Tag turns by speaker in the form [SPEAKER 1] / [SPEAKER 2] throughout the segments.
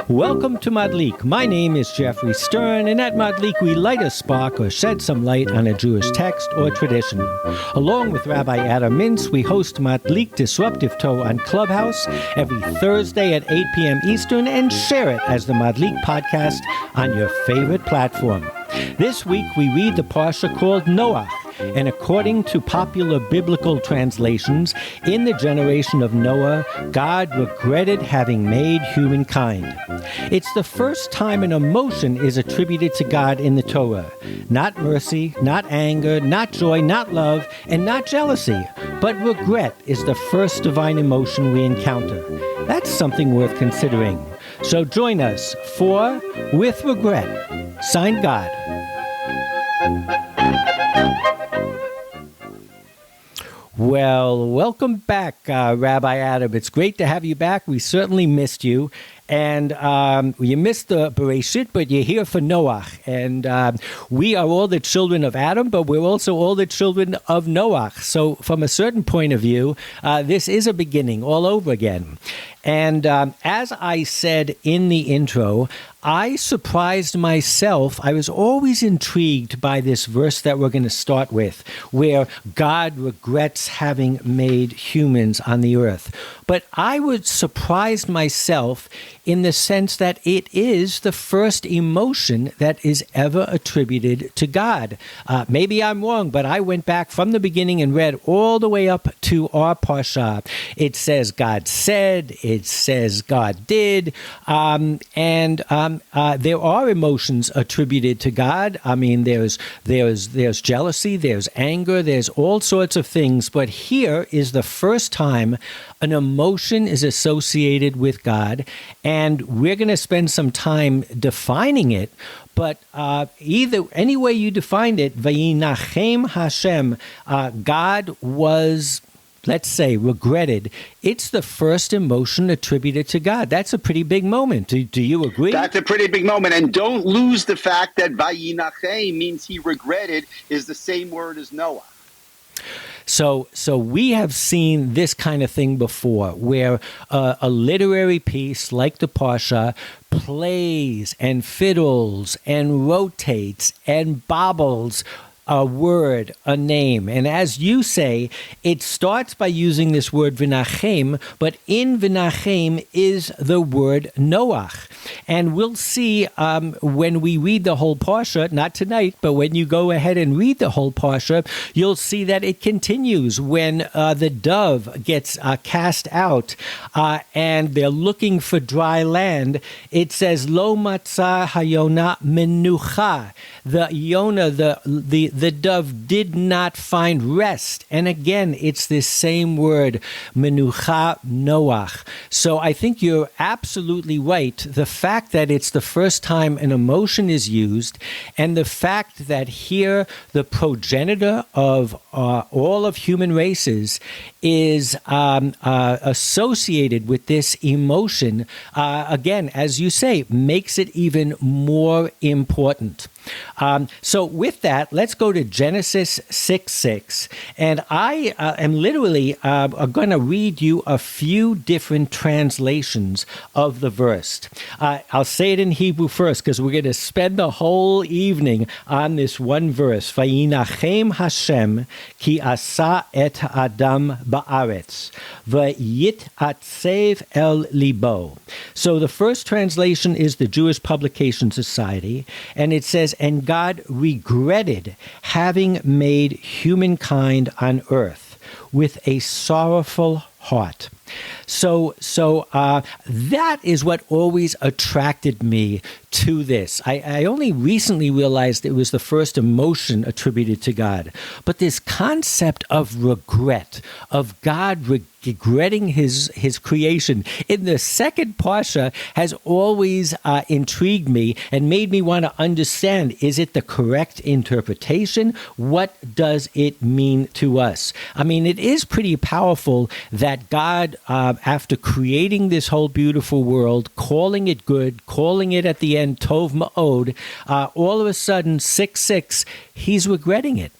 [SPEAKER 1] Welcome to Madlik. My name is Geoffrey Stern, and at Madlik we light a spark or shed some light on a Jewish text or tradition. Along with Rabbi Mintz, we host Madlik Disruptive Torah on Clubhouse every Thursday at 8 p.m. Eastern and share it as the Madlik podcast on your favorite platform. This week we read the parsha called Noach. And according to popular biblical translations, in the generation of Noah, God regretted having made humankind. It's the first time an emotion is attributed to God in the Torah. Not mercy, not anger, not joy, not love, and not jealousy. But regret is the first divine emotion we encounter. That's something worth considering. So join us for With Regret. Signed, God. Well, welcome back, Rabbi Adam. It's great to have you back. We certainly missed you. And you missed the Bereshit, but you're here for Noach. And we are all the children of Adam, but we're also all the children of Noach. So from a certain point of view, this is a beginning all over again. And as I said in the intro, I surprised myself. I was always intrigued by this verse that we're going to start with, where God regrets having made humans on the earth. But I was surprised myself in the sense that it is the first emotion that is ever attributed to God. Maybe I'm wrong, but I went back from the beginning and read all the way up to our parsha. It says God said, it says God did, and there are emotions attributed to God. I mean, there's jealousy, there's anger, there's all sorts of things. But here is the first time an emotion is associated with God, and we're going to spend some time defining it. But any way you defined it, Vayinachem Hashem, God was, let's say, regretted. It's the first emotion attributed to God. That's a pretty big moment. Do you agree?
[SPEAKER 2] That's a pretty big moment. And don't lose the fact that Vayinachem means he regretted is the same word as Noah.
[SPEAKER 1] So we have seen this kind of thing before, where a literary piece like the Parsha plays and fiddles and rotates and bobbles a word, a name. And as you say, it starts by using this word Vinachem, but in Vinachem is the word Noach. And we'll see when we read the whole Parsha, not tonight, but when you go ahead and read the whole Parsha, you'll see that it continues when the dove gets cast out and they're looking for dry land. It says, Lo matzah hayona menucha. The Yonah, the dove did not find rest. And again, it's this same word, menucha, Noach. So I think you're absolutely right. The fact that it's the first time an emotion is used, and the fact that here the progenitor of all of human races is associated with this emotion, again, as you say, makes it even more important. So with that, let's go to Genesis 6:6, and I am literally going to read you a few different translations of the verse. I'll say it in Hebrew first, because we're going to spend the whole evening on this one verse. Vayinachem Hashem ki asa et Adam ba'aretz v'yit'atzev el libo. So the first translation is the Jewish Publication Society, and it says, and God regretted having made humankind on earth with a sorrowful heart. So that is what always attracted me to this. I only recently realized it was the first emotion attributed to God. But this concept of regret, of God regretting his creation in the second Parsha has always intrigued me and made me want to understand, is it the correct interpretation? What does it mean to us? I mean, it is pretty powerful that God, after creating this whole beautiful world, calling it good, calling it at the end Tov Ma'od, all of a sudden, 6:6, he's regretting it.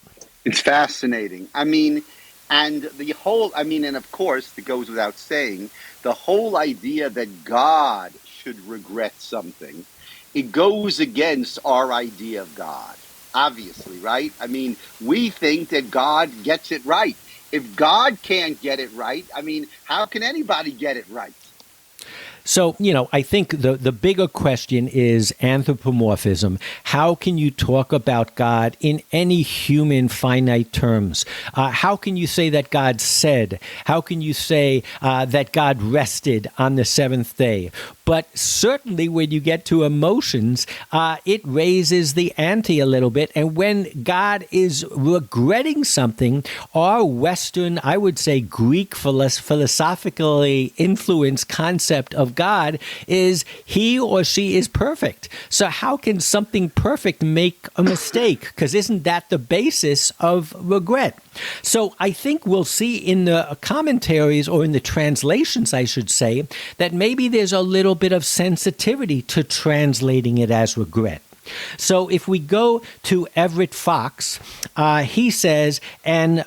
[SPEAKER 2] It's fascinating. I mean, And the whole, I mean, and of course, it goes without saying, the whole idea that God should regret something, it goes against our idea of God, obviously, right? I mean, we think that God gets it right. If God can't get it right, I mean, how can anybody get it right?
[SPEAKER 1] So, I think the bigger question is anthropomorphism. How can you talk about God in any human finite terms? How can you say that God said? How can you say that God rested on the seventh day? But certainly when you get to emotions, it raises the ante a little bit. And when God is regretting something, our Western, I would say Greek philosophically influenced concept of God is he or she is perfect. So how can something perfect make a mistake? Because isn't that the basis of regret? So I think we'll see in the commentaries, or in the translations, I should say, that maybe there's a little bit of sensitivity to translating it as regret. So if we go to Everett Fox, he says, and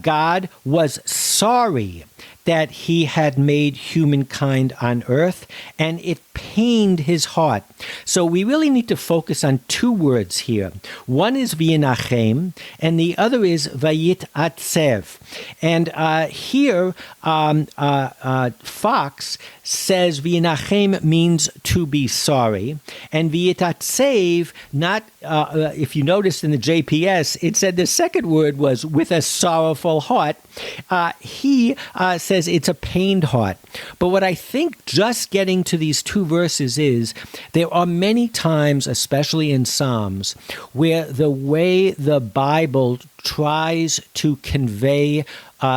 [SPEAKER 1] God was sorry that he had made humankind on earth, and it pained his heart. So we really need to focus on two words here. One is v'yinachem, and the other is vayit'atzev. And here, Fox says v'yinachem means to be sorry, and v'yit'atzev, not, if you noticed in the JPS, it said the second word was with a sorrowful heart. He says it's a pained heart. But what I think just getting to these two verses is there are many times, especially in Psalms, where the way the Bible tries to convey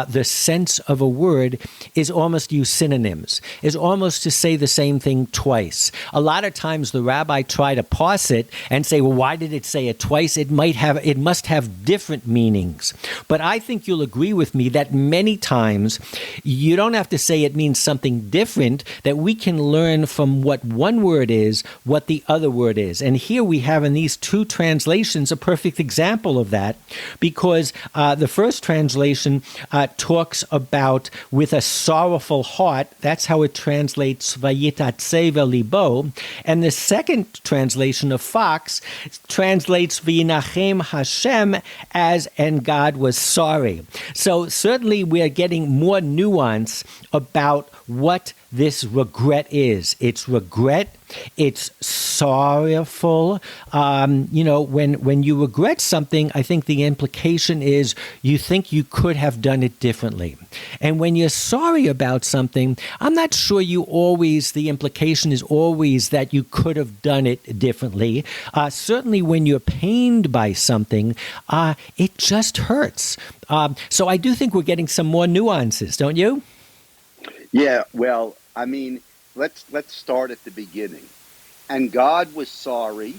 [SPEAKER 1] the sense of a word is almost use synonyms, is almost to say the same thing twice. A lot of times the rabbi try to parse it and say, well, why did it say it twice? It must have different meanings. But I think you'll agree with me that many times you don't have to say it means something different, that we can learn from what one word is, what the other word is. And here we have in these two translations a perfect example of that, because the first translation talks about with a sorrowful heart. That's how it translates vayitatsev libo. And the second translation of Fox translates v'yinachem Hashem as and God was sorry. So certainly we are getting more nuance about what this regret is. It's regret. It's sorrowful. When you regret something, I think the implication is you think you could have done it differently. And when you're sorry about something, I'm not sure the implication is always that you could have done it differently. Certainly when you're pained by something, it just hurts. So I do think we're getting some more nuances, don't you?
[SPEAKER 2] Yeah, well, I mean, let's start at the beginning. And God was sorry,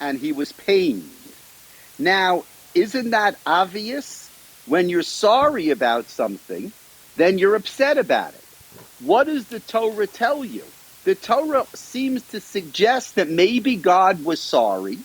[SPEAKER 2] and he was pained. Now, isn't that obvious? When you're sorry about something, then you're upset about it. What does the Torah tell you? The Torah seems to suggest that maybe God was sorry,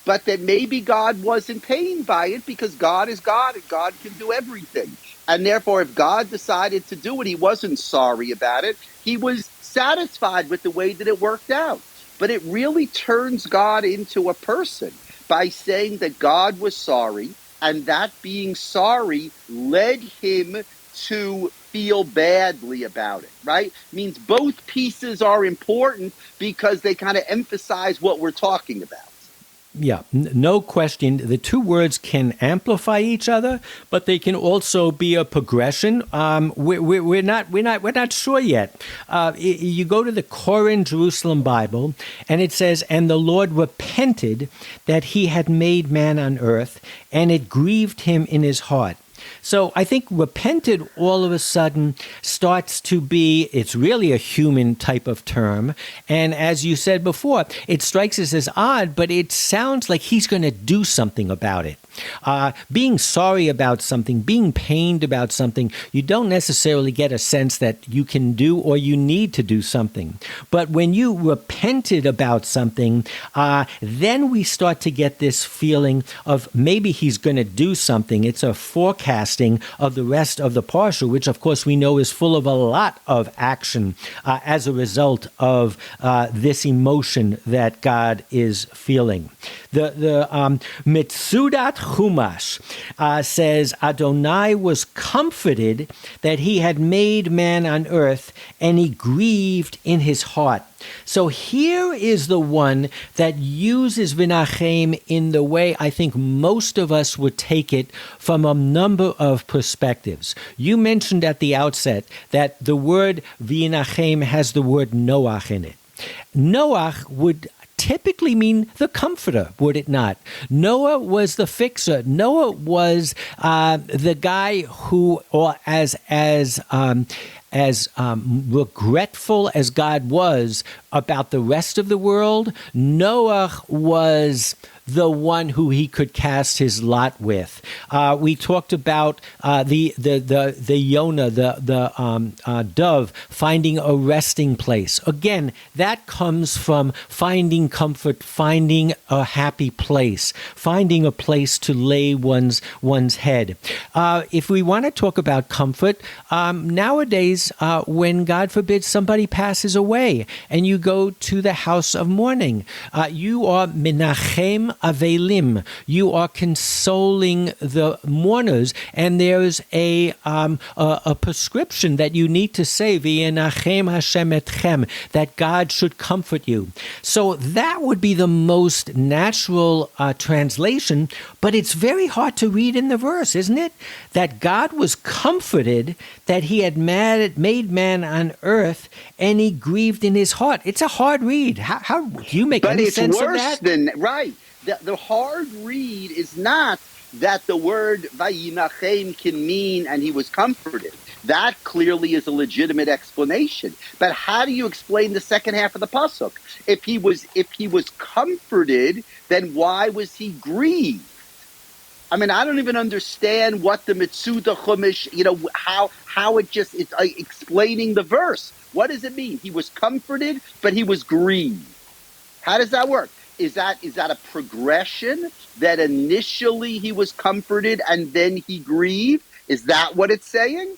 [SPEAKER 2] but that maybe God wasn't pained by it because God is God and God can do everything. And therefore, if God decided to do it, he wasn't sorry about it. He was satisfied with the way that it worked out. But it really turns God into a person by saying that God was sorry, and that being sorry led him to feel badly about it, right? Means both pieces are important because they kind of emphasize what we're talking about.
[SPEAKER 1] Yeah, no question. The two words can amplify each other, but they can also be a progression. We're not sure yet. You go to the Koran Jerusalem Bible, and it says, "And the Lord repented that he had made man on earth, and it grieved him in his heart." So I think repented all of a sudden starts to be, it's really a human type of term. And as you said before, it strikes us as odd, but it sounds like he's going to do something about it. Being sorry about something, being pained about something, you don't necessarily get a sense that you can do or you need to do something. But when you repented about something, then we start to get this feeling of maybe he's going to do something. It's a forecasting of the rest of the parsha, which of course we know is full of a lot of action as a result of this emotion that God is feeling. The Mitzudat Chumash says Adonai was comforted that he had made man on earth, and he grieved in his heart. So here is the one that uses Vinachem in the way I think most of us would take it from a number of perspectives. You mentioned at the outset that the word Vinachem has the word Noach in it. Noach would typically mean the comforter, would it not? Noah was the fixer. Noah was the guy who, or as regretful as God was about the rest of the world, Noah was the one who he could cast his lot with. We talked about the Yonah, the dove, finding a resting place. Again, that comes from finding comfort, finding a happy place, finding a place to lay one's head. If we want to talk about comfort, nowadays, when God forbid somebody passes away and you go to the house of mourning, you are menachem avelim. You are consoling the mourners, and there's a prescription that you need to say, V'yenachem Hashem etchem, that God should comfort you. So that would be the most natural translation, but it's very hard to read in the verse, isn't it? That God was comforted that he had made man on earth, and he grieved in his heart. It's a hard read. How do you make any sense of that?
[SPEAKER 2] But it's worse than, right. The hard read is not that the word Vayinachem can mean and he was comforted. That clearly is a legitimate explanation. But how do you explain the second half of the pasuk? If he was comforted, then why was he grieved? I mean, I don't even understand what the Mitzuda Chumash, how it's explaining the verse. What does it mean? He was comforted, but he was grieved. How does that work? Is that a progression that initially he was comforted and then he grieved? Is that what it's saying?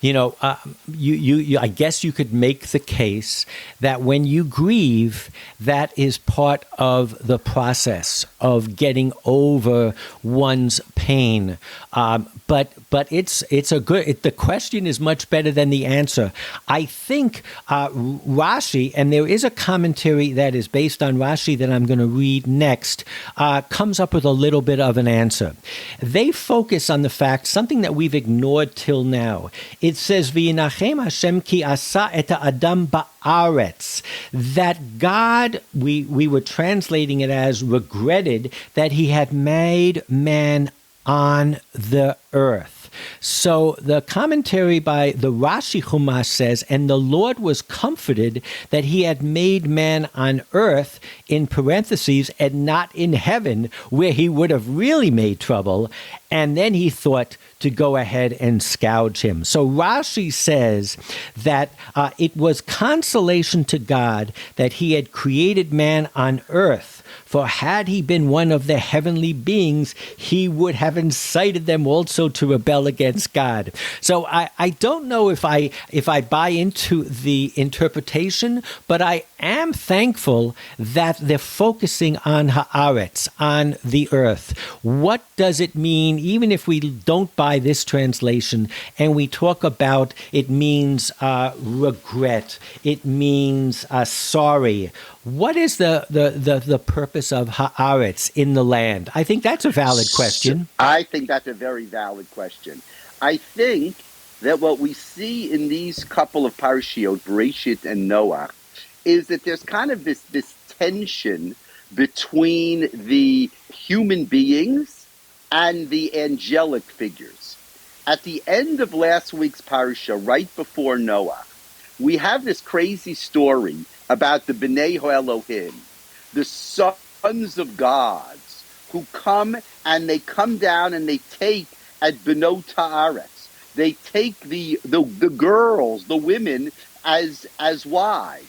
[SPEAKER 1] I guess you could make the case that when you grieve, that is part of the process of getting over one's pain. But the question is much better than the answer. I think Rashi, and there is a commentary that is based on Rashi that I'm going to read next, comes up with a little bit of an answer. They focus on the fact, something that we've ignored till now. It says, V'yinachem Hashem ki asa et ha'adam ba'aretz, that God, we were translating it as regretted that he had made man on the earth. So the commentary by the Rashi Chumash says, and the Lord was comforted that he had made man on earth, in parentheses, and not in heaven, where he would have really made trouble. And then he thought to go ahead and scourge him. So Rashi says that it was consolation to God that he had created man on earth. For had he been one of the heavenly beings, he would have incited them also to rebel against God. So I don't know if I buy into the interpretation, but I am thankful that they're focusing on haaretz, on the earth. What does it mean, even if we don't buy this translation, and we talk about it means regret, it means sorry. What is the purpose of haaretz, in the land? I think that's a valid question.
[SPEAKER 2] I think that's a very valid question. I think that what we see in these couple of parashiot, Bereshit and Noach, is that there's kind of this tension between the human beings and the angelic figures. At the end of last week's parasha, right before Noah, we have this crazy story about the Bnei Elohim, the sons of gods, who come and they come down and they take at Benot Haaretz. They take the girls, the women, as wives.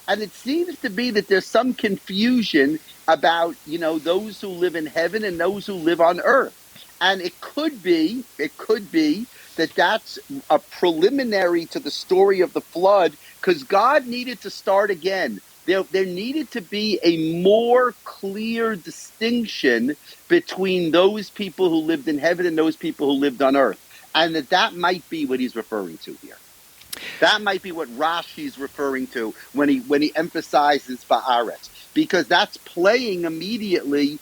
[SPEAKER 2] And it seems to be that there's some confusion about, those who live in heaven and those who live on earth. And it could be that that's a preliminary to the story of the flood, because God needed to start again. There needed to be a more clear distinction between those people who lived in heaven and those people who lived on earth. And that might be what he's referring to here. That might be what Rashi's referring to when he emphasizes Ba'aretz, because that's playing immediately,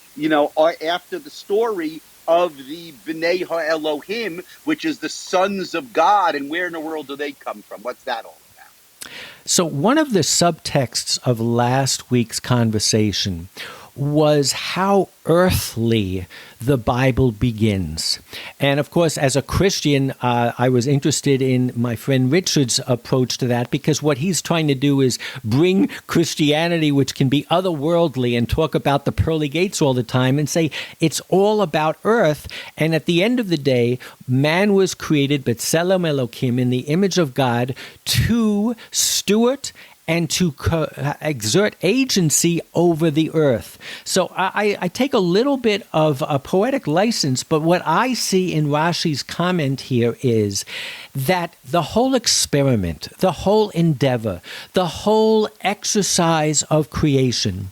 [SPEAKER 2] after the story of the B'nai HaElohim, which is the sons of God. And where in the world do they come from? What's that all about?
[SPEAKER 1] So one of the subtexts of last week's conversation was how earthly the Bible begins. And of course, as a Christian, I was interested in my friend Richard's approach to that, because what he's trying to do is bring Christianity, which can be otherworldly, and talk about the pearly gates all the time and say it's all about earth. And at the end of the day, man was created, B'Tselem Elokim, in the image of God, to steward and to exert agency over the earth. So I take a little bit of a poetic license, but what I see in Rashi's comment here is that the whole experiment, the whole endeavor, the whole exercise of creation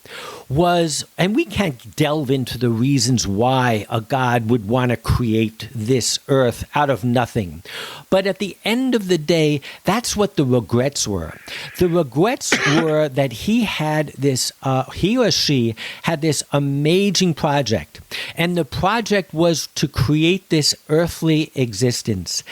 [SPEAKER 1] was, and we can't delve into the reasons why a God would want to create this earth out of nothing. But at the end of the day, that's what the regrets were. The regrets were that he or she had this amazing project. And the project was to create this earthly existence.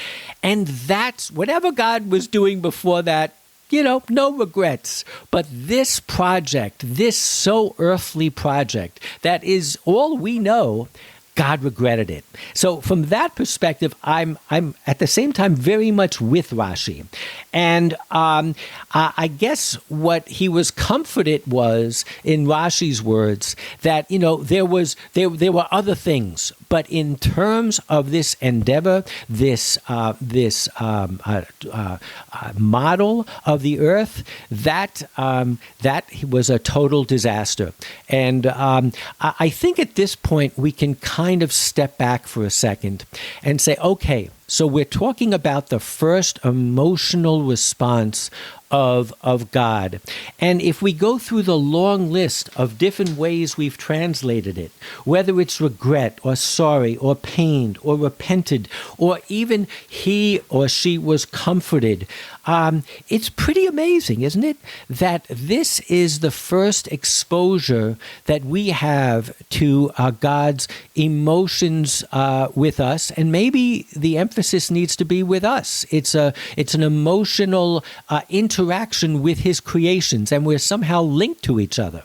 [SPEAKER 1] And that's whatever God was doing before that, no regrets. But this project, this so earthly project, that is all we know, God regretted it. So from that perspective, I'm at the same time very much with Rashi. And I guess what he was comforted was, in Rashi's words, that, there were other things. But in terms of this endeavor, this model of the earth, that was a total disaster. And I think at this point we can kind of step back for a second and say, okay, so we're talking about the first emotional response of God. And if we go through the long list of different ways we've translated it, whether it's regret or sorry or pained or repented, or even he or she was comforted, it's pretty amazing, isn't it? That this is the first exposure that we have to God's emotions with us, and maybe the emphasis needs to be with us. It's an emotional interaction with his creations, and we're somehow linked to each other.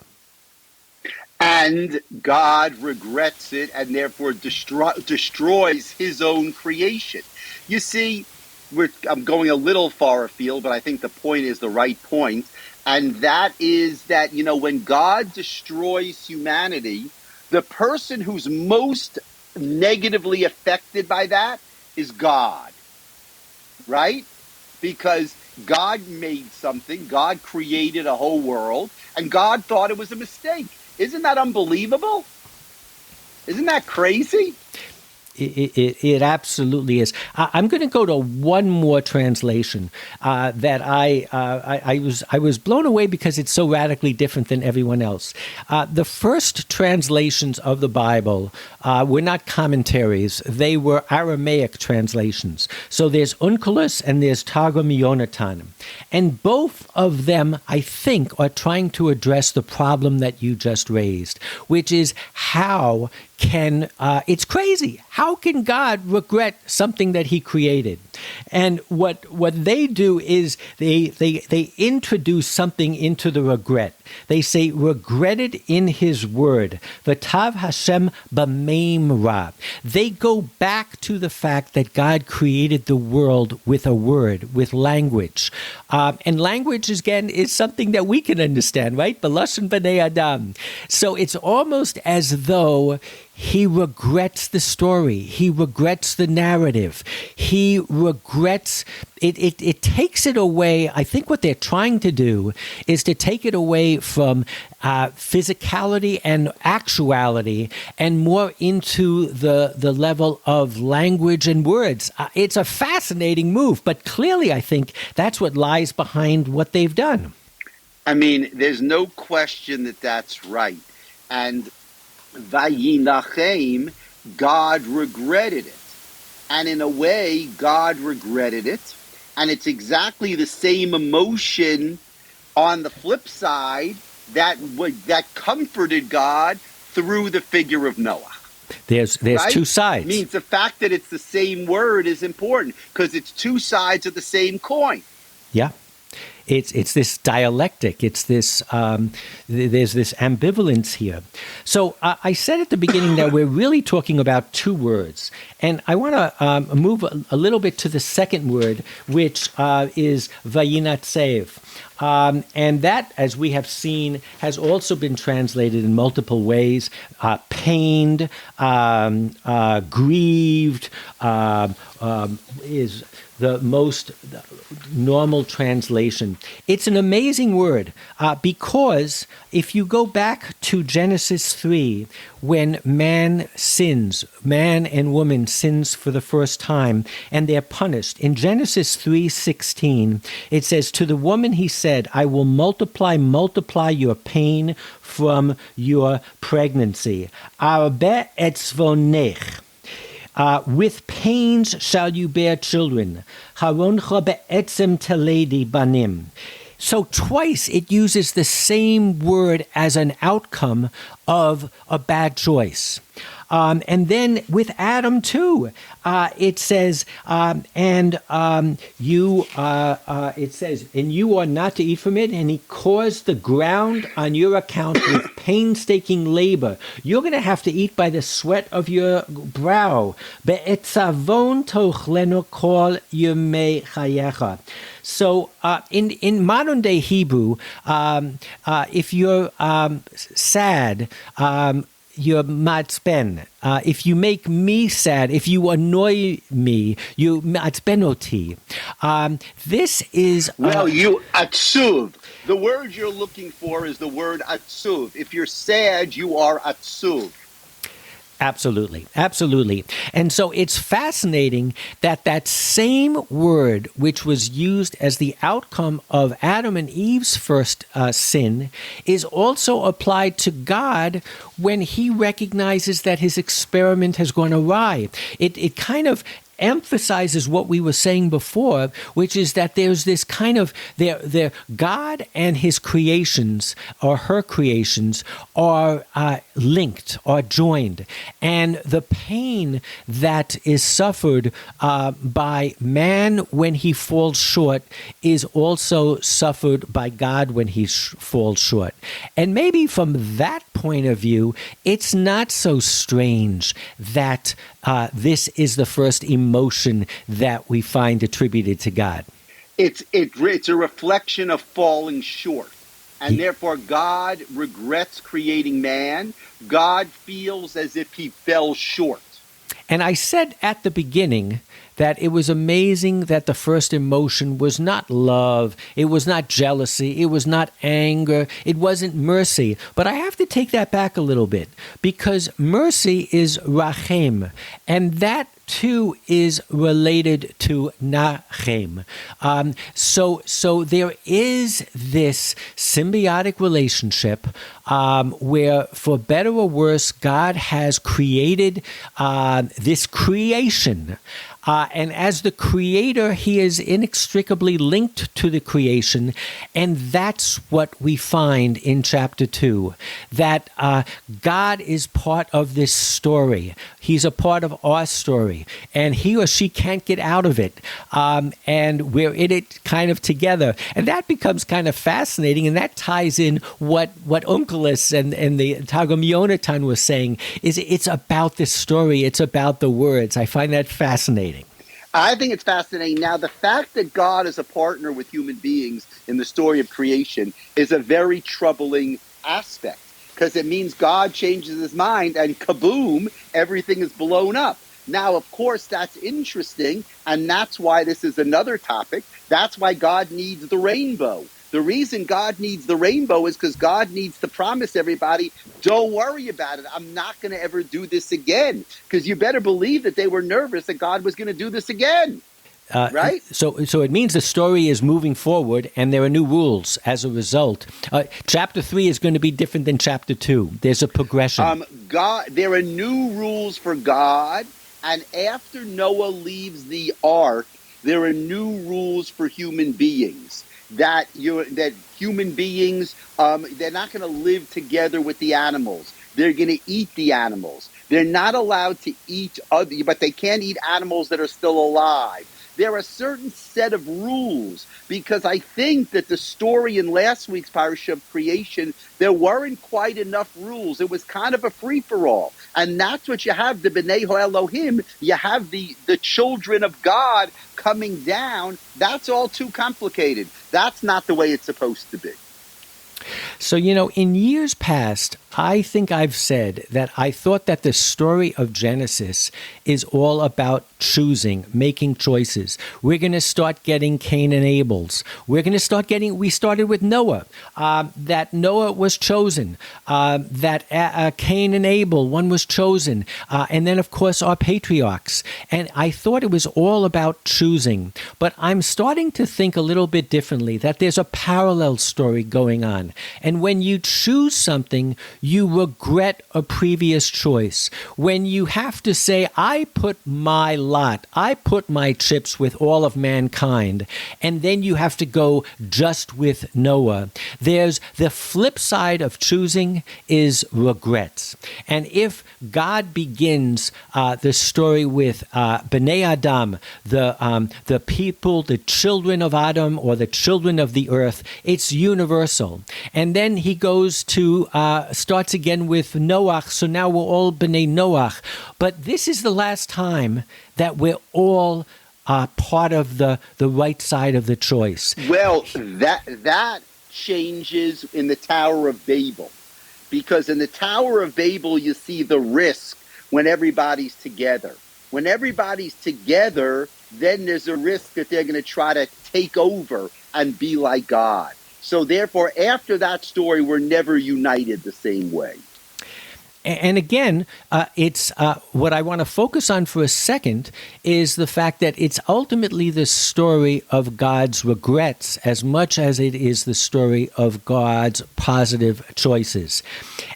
[SPEAKER 2] And God regrets it and therefore destroys his own creation. You see, I'm going a little far afield, but I think the point is the right point. And that is that, when God destroys humanity, the person who's most negatively affected by that is God, right? Because God made something, God created a whole world, and God thought it was a mistake. Isn't that unbelievable? Isn't that crazy?
[SPEAKER 1] It absolutely is. I'm going to go to one more translation that I was blown away because it's so radically different than everyone else. The first translations of the Bible were not commentaries; they were Aramaic translations. So there's Onkelos and there's Targum Yonatan, and both of them, I think, are trying to address the problem that you just raised, which is how can it's crazy. How can God regret something that he created? And what they do is they introduce something into the regret. They say, regretted in his word. V'tav Hashem b'meim ra. They go back to the fact that God created the world with a word, with language. And language, again, is something that we can understand, right? B'lashon b'nei Adam. So it's almost as though he regrets the story. He regrets the narrative. He regrets it. It takes it away. I think what they're trying to do is to take it away from physicality and actuality and more into the level of language and words. It's a fascinating move, but clearly I think that's what lies behind what they've done.
[SPEAKER 2] I mean, there's no question that that's right. And Vayinachem, God regretted it. And in a way, God regretted it. And it's exactly the same emotion on the flip side that comforted God through the figure of Noah.
[SPEAKER 1] There's
[SPEAKER 2] right?
[SPEAKER 1] two sides.
[SPEAKER 2] Means the fact that it's the same word is important because it's two sides of the same coin.
[SPEAKER 1] Yeah. It's this dialectic. It's this. There's this ambivalence here. So I said at the beginning that we're really talking about two words, and I want to move a little bit to the second word, which is vayinatsev, and that, as we have seen, has also been translated in multiple ways: pained, grieved, is the most normal translation. It's an amazing word because if you go back to Genesis 3, when man and woman sins for the first time, and they're punished. In Genesis 3:16, it says, "To the woman he said, I will multiply your pain from your pregnancy. Arbe etzvonech. With pains shall you bear children. Haroncha be'etzem teledi banim." So twice it uses the same word as an outcome of a bad choice. And then with Adam too, it says, it says, "And you are not to eat from it, and he caused the ground on your account with painstaking labor. You're going to have to eat by the sweat of your brow. Be'etzavon tochlenu kol yemei chayecha." So in modern day Hebrew, if you're sad, you're matzben. If you make me sad, if you annoy me, you matzbenoti. This is...
[SPEAKER 2] you atzuv. The word you're looking for is the word atzuv. If you're sad, you are atzuv.
[SPEAKER 1] Absolutely. And so it's fascinating that that same word, which was used as the outcome of Adam and Eve's first sin, is also applied to God when he recognizes that his experiment has gone awry. It kind of emphasizes what we were saying before, which is that there's this kind of there God and his creations or her creations are linked, are joined, and the pain that is suffered by man when he falls short is also suffered by God when he falls short. And maybe from that point of view, it's not so strange that this is the first emotion that we find attributed to God.
[SPEAKER 2] It's a reflection of falling short. And therefore, God regrets creating man. God feels as if he fell short.
[SPEAKER 1] And I said at the beginning that it was amazing that the first emotion was not love, it was not jealousy, it was not anger, it wasn't mercy. But I have to take that back a little bit, because mercy is rachem, and that too is related to nachem. So there is this symbiotic relationship where, for better or worse, God has created this creation. And as the creator, he is inextricably linked to the creation. And that's what we find in chapter 2, that God is part of this story. He's a part of our story. And he or she can't get out of it. And we're in it kind of together. And that becomes kind of fascinating. And that ties in what Onkelos and the Targum Yonatan was saying, is it's about this story. It's about the words. I find that fascinating.
[SPEAKER 2] I think it's fascinating. Now, the fact that God is a partner with human beings in the story of creation is a very troubling aspect. because it means God changes his mind and kaboom, everything is blown up. Now, of course, that's interesting, and that's why this is another topic. That's why God needs the rainbow. The reason God needs the rainbow is because God needs to promise everybody, don't worry about it. I'm not going to ever do this again. Because you better believe that they were nervous that God was going to do this again. Right?
[SPEAKER 1] So it means the story is moving forward, and there are new rules as a result. Chapter 3 is going to be different than Chapter 2. There's a progression.
[SPEAKER 2] There are new rules for God, and after Noah leaves the ark, there are new rules for human beings. That human beings, they're not going to live together with the animals. They're going to eat the animals. They're not allowed to eat other, but they can't eat animals that are still alive. There are a certain set of rules, because I think that the story in last week's Parasha of Creation, there weren't quite enough rules. It was kind of a free-for-all. And that's what you have, the B'nai Elohim. You have the children of God coming down. That's all too complicated. That's not the way it's supposed to be.
[SPEAKER 1] So, in years past, I think I've said that I thought that the story of Genesis is all about choosing, making choices. We're going to start getting Cain and Abel's. We started with Noah, that Noah was chosen, that Cain and Abel, one was chosen, and then, of course, our patriarchs. And I thought it was all about choosing. But I'm starting to think a little bit differently, that there's a parallel story going on. And when you choose something, you regret a previous choice. When you have to say, I put my lot, I put my chips with all of mankind, and then you have to go just with Noah. There's the flip side of choosing is regrets. And if God begins the story with B'nai Adam, the people, the children of Adam, or the children of the earth, it's universal. And then he goes to, starts again with Noach, so now we're all B'nai Noach. But this is the last time that we're all part of the right side of the choice.
[SPEAKER 2] Well, that changes in the Tower of Babel. Because in the Tower of Babel, you see the risk when everybody's together. When everybody's together, then there's a risk that they're going to try to take over and be like God. So therefore, after that story, we're never united the same way.
[SPEAKER 1] And again, it's what I want to focus on for a second is the fact that it's ultimately the story of God's regrets as much as it is the story of God's positive choices.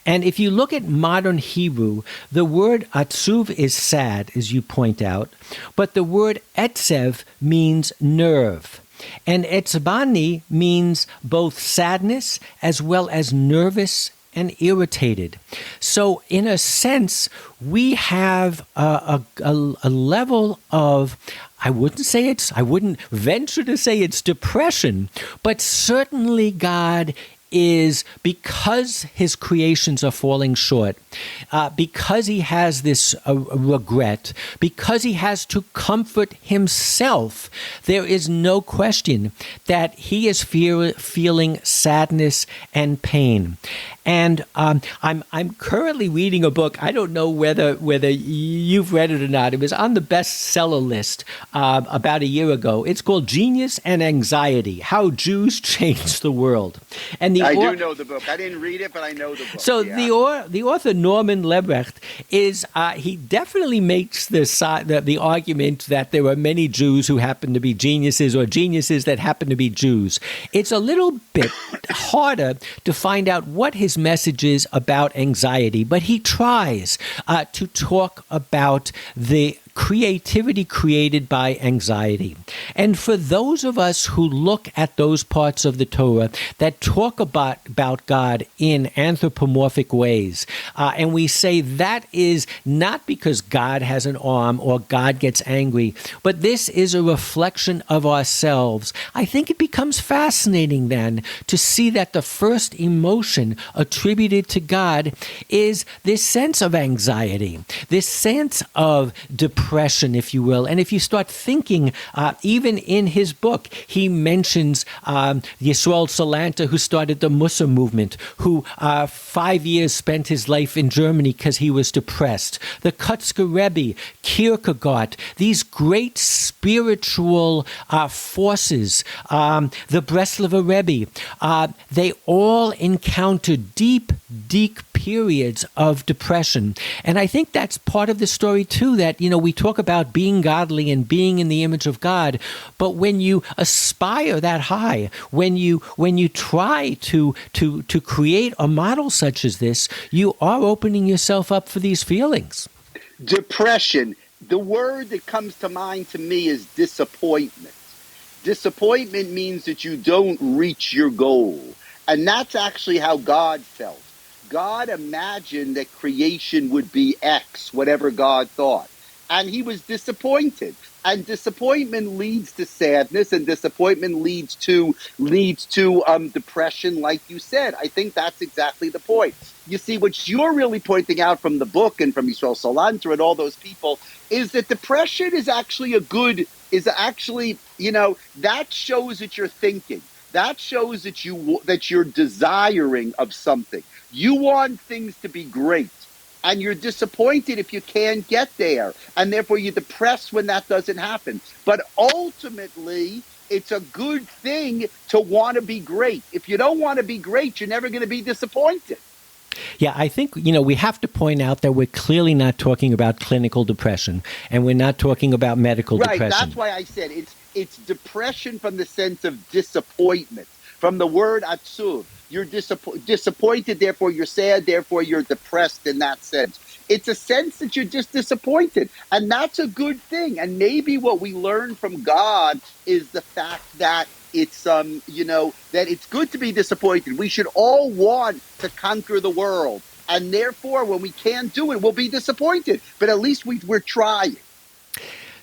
[SPEAKER 1] And if you look at modern Hebrew, the word atzuv is sad, as you point out, but the word etzev means nerve. And etzbani means both sadness as well as nervous and irritated. So in a sense, we have a level of, I wouldn't venture to say it's depression, but certainly God is, because his creations are falling short, because he has this regret, because he has to comfort himself, there is no question that he is feeling sadness and pain. And I'm currently reading a book. I don't know whether you've read it or not. It was on the bestseller list about a year ago. It's called Genius and Anxiety: How Jews Changed the World. And
[SPEAKER 2] I do know the book. I didn't read it, but I know the book.
[SPEAKER 1] So yeah. the author Norman Lebrecht is he definitely makes the argument that there are many Jews who happen to be geniuses, or geniuses that happen to be Jews. It's a little bit harder to find out what his message is about anxiety, but he tries to talk about the creativity created by anxiety. And for those of us who look at those parts of the Torah that talk about God in anthropomorphic ways, and we say that is not because God has an arm or God gets angry, but this is a reflection of ourselves, I think it becomes fascinating then to see that the first emotion attributed to God is this sense of anxiety, this sense of depression, depression, if you will. And if you start thinking, even in his book, he mentions Yisrael Salanta, who started the Mussar movement, who 5 years spent his life in Germany because he was depressed. The Kutzker Rebbe, Kierkegaard, these great spiritual forces, the Breslover Rebbe, they all encountered deep periods of depression. And I think that's part of the story too, that, we talk about being godly and being in the image of God, but when you aspire that high, when you try to create a model such as this, you are opening yourself up for these feelings.
[SPEAKER 2] Depression. The word that comes to mind to me is disappointment. Disappointment means that you don't reach your goal. And that's actually how God felt. God imagined that creation would be X, whatever God thought. And he was disappointed. And disappointment leads to sadness, and disappointment leads to depression, like you said. I think that's exactly the point. You see, what you're really pointing out from the book and from Yisrael Salanter and all those people is that depression is actually that shows that you're thinking. That shows that you're desiring of something. You want things to be great, and you're disappointed if you can't get there, and therefore you're depressed when that doesn't happen. But ultimately, it's a good thing to want to be great. If you don't want to be great, you're never going to be disappointed.
[SPEAKER 1] Yeah, I think, we have to point out that we're clearly not talking about clinical depression, and we're not talking about medical depression.
[SPEAKER 2] Right, that's why I said it's depression from the sense of disappointment, from the word atzuv. You're disappointed, therefore you're sad, therefore you're depressed in that sense. It's a sense that you're just disappointed, and that's a good thing. And maybe what we learn from God is the fact that it's that it's good to be disappointed. We should all want to conquer the world, and therefore when we can't do it, we'll be disappointed. But at least we're trying.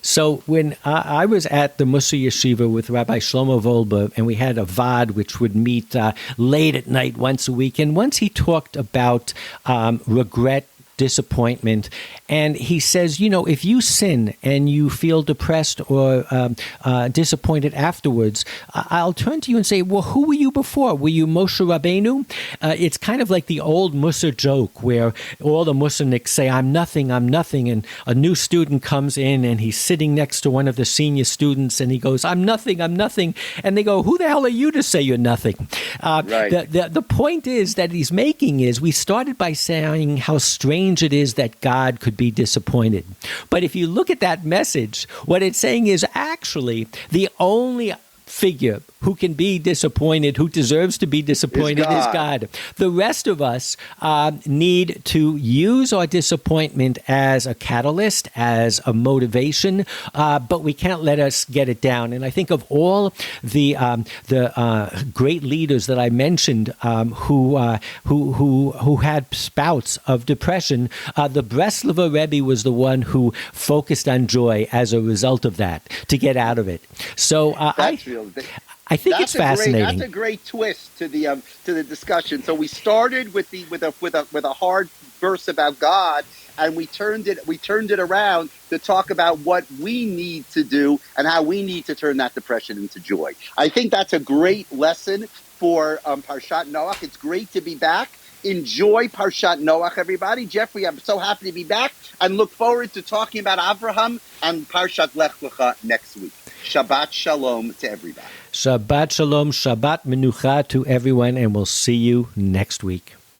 [SPEAKER 1] So when I was at the Mussar Yeshiva with Rabbi Shlomo Volba, and we had a Vad which would meet late at night once a week, and once he talked about regret, disappointment, and he says, if you sin and you feel depressed or disappointed afterwards, I'll turn to you and say, well, who were you before? Were you Moshe Rabbeinu? It's kind of like the old Mussar joke where all the Mussarniks say, I'm nothing, and a new student comes in and he's sitting next to one of the senior students and he goes, I'm nothing, and they go, who the hell are you to say you're nothing?
[SPEAKER 2] Right.
[SPEAKER 1] The point is that he's making is, we started by saying how strange it is that God could be disappointed. But if you look at that message, what it's saying is actually the only figure who can be disappointed, who deserves to be disappointed, is God. The rest of us need to use our disappointment as a catalyst, as a motivation, but we can't let us get it down. And I think of all the great leaders that I mentioned who had spouts of depression, the Breslover Rebbe was the one who focused on joy as a result of that, to get out of it. So I think it's fascinating.
[SPEAKER 2] That's a great twist to the discussion. So we started with a hard verse about God, and we turned it around to talk about what we need to do and how we need to turn that depression into joy. I think that's a great lesson for Parshat Noach. It's great to be back. Enjoy Parshat Noach, everybody. Geoffrey, I'm so happy to be back and look forward to talking about Avraham and Parshat Lech Lecha next week. Shabbat Shalom to everybody.
[SPEAKER 1] Shabbat Shalom, Shabbat Menucha to everyone, and we'll see you next week.